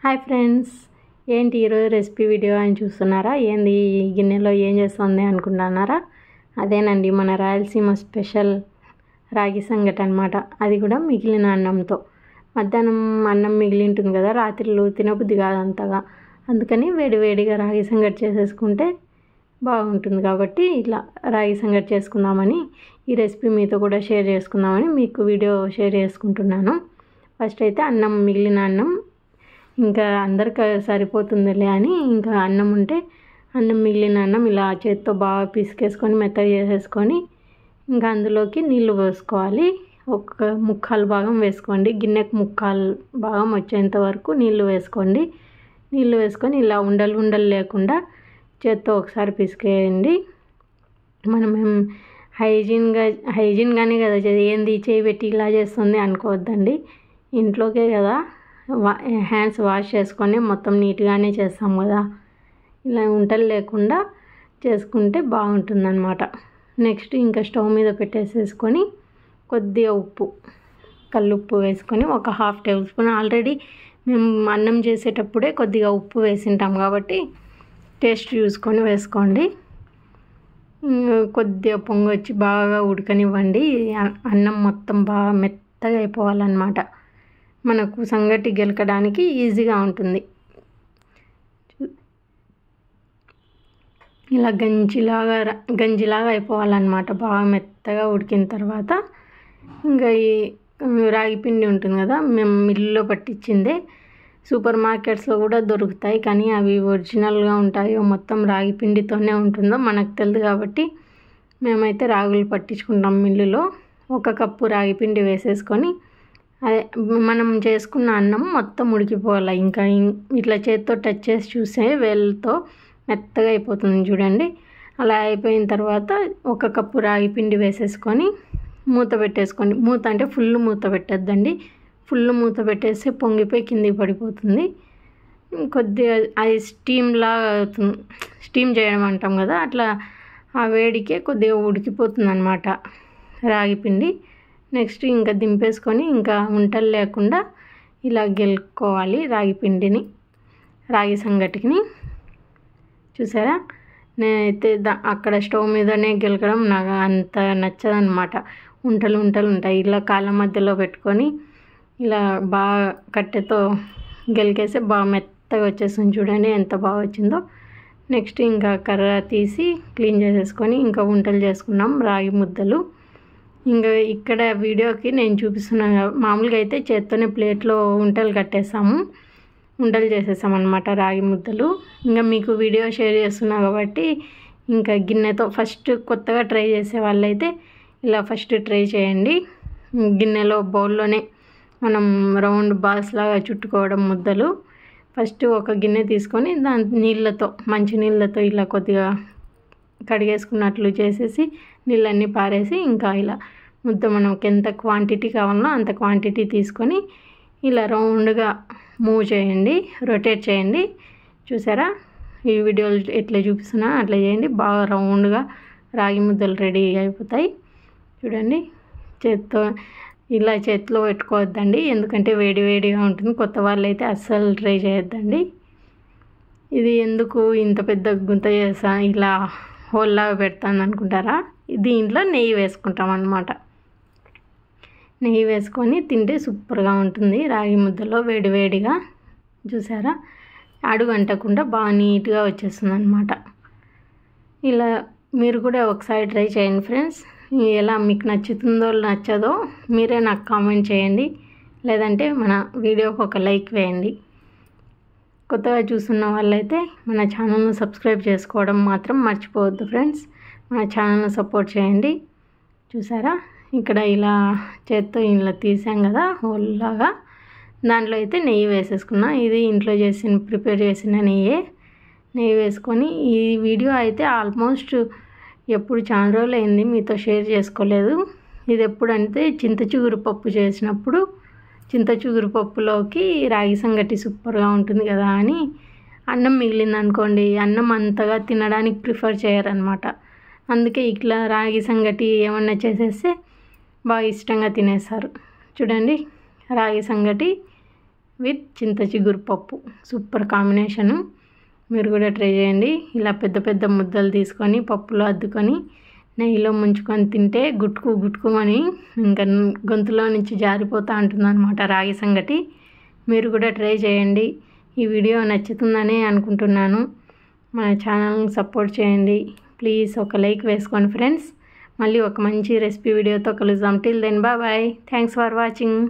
Hi friends, ఏంటి ఈరోజు recipe video అని చూస్తున్నారా? ఏంది ఈ గిన్నెలో ఏం చేస్తుంది అనుకుంటున్నారా? అదేనండి మన రాయలసీమ స్పెషల్ రాగి సంగటి అనమాట. అది కూడా మిగిలిన అన్నంతో. మధ్యాహ్నం అన్నం మిగిలి ఉంటుంది కదా, రాత్రిలో తినబుద్ధి కాదు అంతగా, అందుకని వేడివేడిగా రాగి సంగటి చేసేసుకుంటే బాగుంటుంది. కాబట్టి ఇట్లా రాగి సంగటి చేసుకుందామని ఈ రెసిపీ మీతో కూడా షేర్ చేసుకుందామని మీకు వీడియో షేర్ చేసుకుంటున్నాను. ఫస్ట్ అయితే అన్నం, మిగిలిన అన్నం ఇంకా అందరికి సరిపోతుందిలే అని ఇంకా అన్నం ఉంటే అన్నం, మిగిలిన అన్నం ఇలా చేత్తో బాగా పిసికేసుకొని మెత్తగా చేసేసుకొని ఇంకా అందులోకి నీళ్లు పోసుకోవాలి. ఒక ముక్కాలు భాగం వేసుకోండి, గిన్నెకు ముక్కాలు భాగం వచ్చేంత వరకు నీళ్లు వేసుకోండి. నీళ్లు వేసుకొని ఇలా ఉండలు ఉండలు లేకుండా చేత్తో ఒకసారి పిసికేయండి. మనం హైజీన్గానే కదా ఏంది చేయి పెట్టి ఇలా చేస్తుంది అనుకోవద్దండి. ఇంట్లోకే కదా, హ్యాండ్స్ వాష్ చేసుకొని మొత్తం నీట్గానే చేస్తాం కదా, ఇలా ఉంటలు లేకుండా చేసుకుంటే బాగుంటుందన్నమాట. నెక్స్ట్ ఇంకా స్టవ్ మీద పెట్టేసేసుకొని కొద్దిగా ఉప్పు, కల్లుప్పు వేసుకొని ఒక 1/2 టేబుల్ స్పూన్, ఆల్రెడీ మేము అన్నం చేసేటప్పుడే కొద్దిగా ఉప్పు వేసింటాం కాబట్టి టేస్ట్ చూసుకొని వేసుకోండి. కొద్దిగా పొంగొచ్చి బాగా ఉడకనివ్వండి. అన్నం మొత్తం బాగా మెత్తగా అయిపోవాలన్నమాట. మనకు సంగటి గెలకడానికి ఈజీగా ఉంటుంది. ఇలా గంజిలాగా అయిపోవాలన్నమాట. బాగా మెత్తగా ఉడికిన తర్వాత ఇంకా ఈ రాగి పిండి ఉంటుంది కదా, మేము మిల్లులో పట్టించిందే. సూపర్ మార్కెట్స్లో కూడా దొరుకుతాయి, కానీ అవి ఒరిజినల్గా ఉంటాయో మొత్తం రాగి పిండితోనే ఉంటుందో మనకు తెలియదు. కాబట్టి మేమైతే రాగులు పట్టించుకుంటాం మిల్లులో. 1 కప్పు రాగి పిండి వేసేసుకొని అదే మనం చేసుకున్న అన్నం మొత్తం ఉడికిపోవాలి. ఇంకా ఇట్లా చేత్తో టచ్ చేసి చూస్తే వేళ్ళతో మెత్తగా అయిపోతుంది చూడండి. అలా అయిపోయిన తర్వాత 1 కప్పు రాగి పిండి వేసేసుకొని మూత పెట్టేసుకోండి. మూత అంటే ఫుల్ మూత పెట్టద్దండి, ఫుల్ మూత పెట్టేస్తే పొంగిపోయి కిందికి పడిపోతుంది. కొద్దిగా అది స్టీమ్ చేయడం అంటాం కదా, అట్లా ఆ వేడికే కొద్దిగా ఉడికిపోతుంది అన్నమాట రాగి పిండి. నెక్స్ట్ ఇంకా దింపేసుకొని ఇంకా ఉంటలు లేకుండా ఇలా గెలుక్కోవాలి రాగి పిండిని, రాగి సంగటిని. చూసారా, నేనైతే అక్కడ స్టవ్ మీదనే గెలకడం నాకు అంత నచ్చదనమాట. ఉంటలు ఉంటాయి. ఇలా కాళ్ళ మధ్యలో పెట్టుకొని ఇలా బాగా కట్టెతో గెలికేస్తే బాగా మెత్తగా వచ్చేస్తుంది చూడండి, ఎంత బాగా వచ్చిందో. నెక్స్ట్ ఇంకా కర్ర తీసి క్లీన్ చేసేసుకొని ఇంకా ఉంటలు చేసుకున్నాం రాగి ముద్దలు. ఇంకా ఇక్కడ వీడియోకి నేను చూపిస్తున్నాను. మామూలుగా అయితే చేత్తోనే ప్లేట్లో ఉంటలు కట్టేసాము, ఉంటలు చేసేసామన్నమాట రాగి ముద్దలు. ఇంకా మీకు వీడియో షేర్ చేస్తున్నా కాబట్టి ఇంకా గిన్నెతో ఫస్ట్ కొత్తగా ట్రై చేసే వాళ్ళైతే ఇలా ఫస్ట్ ట్రై చేయండి. గిన్నెలో బౌల్లోనే మనం రౌండ్ బాల్స్ లాగా చుట్టుకోవడం ముద్దలు. ఫస్ట్ ఒక గిన్నె తీసుకొని దాని నీళ్ళతో, మంచి నీళ్ళతో ఇలా కొద్దిగా కడిగేసుకున్నట్లు చేసేసి నీళ్ళన్నీ పారేసి ఇంకా ఇలా ముద్ద మనకి ఎంత క్వాంటిటీ కావాలనో అంత క్వాంటిటీ తీసుకొని ఇలా రౌండ్గా మూవ్ చేయండి, రొటేట్ చేయండి. చూసారా, ఈ వీడియోలు ఎట్లా చూపిస్తున్నా అట్లా చేయండి. బాగా రౌండ్గా రాగి ముద్దలు రెడీ అయిపోతాయి చూడండి. చేతిలో పెట్టుకోవద్దండి, ఎందుకంటే వేడిగా ఉంటుంది. కొత్త వాళ్ళు అయితే అస్సలు ట్రై చేయొద్దండి. ఇది ఎందుకు ఇంత పెద్ద గుంత చేసా, ఇలా హోల్లాగా పెడతాను అనుకుంటారా? దీంట్లో నెయ్యి వేసుకుంటాం అన్నమాట. నెయ్యి వేసుకొని తింటే సూపర్గా ఉంటుంది రాగి ముద్దలో వేడిగా. చూసారా, అడుగు అంటకుండా బాగా నీట్గా వచ్చేస్తుంది అన్నమాట. ఇలా మీరు కూడా ఒకసారి ట్రై చేయండి ఫ్రెండ్స్. ఎలా మీకు నచ్చుతుందో నచ్చదో మీరే నాకు కామెంట్ చేయండి, లేదంటే మన వీడియోకి ఒక లైక్ వేయండి. కొత్తగా చూస్తున్న వాళ్ళైతే మన ఛానల్ను సబ్స్క్రైబ్ చేసుకోవడం మాత్రం మర్చిపోవద్దు ఫ్రెండ్స్. మన ఛానల్ను సపోర్ట్ చేయండి. చూసారా, ఇక్కడ ఇలా చేత్తో ఇలా తీసాం కదా హోల్లాగా, దాంట్లో అయితే నెయ్యి వేసేసుకున్నా. ఇది ఇంట్లో ప్రిపేర్ చేసిన నెయ్యి వేసుకొని ఈ వీడియో అయితే ఆల్మోస్ట్ ఎప్పుడు చాలా రోజులు అయింది మీతో షేర్ చేసుకోలేదు. ఇది ఎప్పుడంటే చింత చిగురు పప్పు చేసినప్పుడు, చింత చిగురు పప్పులోకి రాగి సంగటి సూపర్గా ఉంటుంది కదా అని. అన్నం మిగిలింది అనుకోండి, అన్నం అంతగా తినడానికి ప్రిఫర్ చేయరనమాట. అందుకే ఇట్లా రాగి సంగటి ఏమన్నా చేసేస్తే బాగా ఇష్టంగా తినేస్తారు. చూడండి, రాగి సంగటి విత్ చింత చిగురు పప్పు సూపర్ కాంబినేషను. మీరు కూడా ట్రై చేయండి. ఇలా పెద్ద పెద్ద ముద్దలు తీసుకొని పప్పులో అద్దుకొని నెయ్యిలో ముంచుకొని తింటే గుట్టుకుమని ఇంకా గొంతులో నుంచి జారిపోతూ ఉంటుందన్నమాట రాగి సంగటి. మీరు కూడా ట్రై చేయండి. ఈ వీడియో నచ్చుతుందని అనుకుంటున్నాను. మన ఛానల్ని సపోర్ట్ చేయండి. ప్లీజ్ ఒక లైక్ వేసుకోండి ఫ్రెండ్స్. మళ్ళీ ఒక మంచి రెసిపీ వీడియోతో కలుద్దాం. Till then bye. Thanks for watching.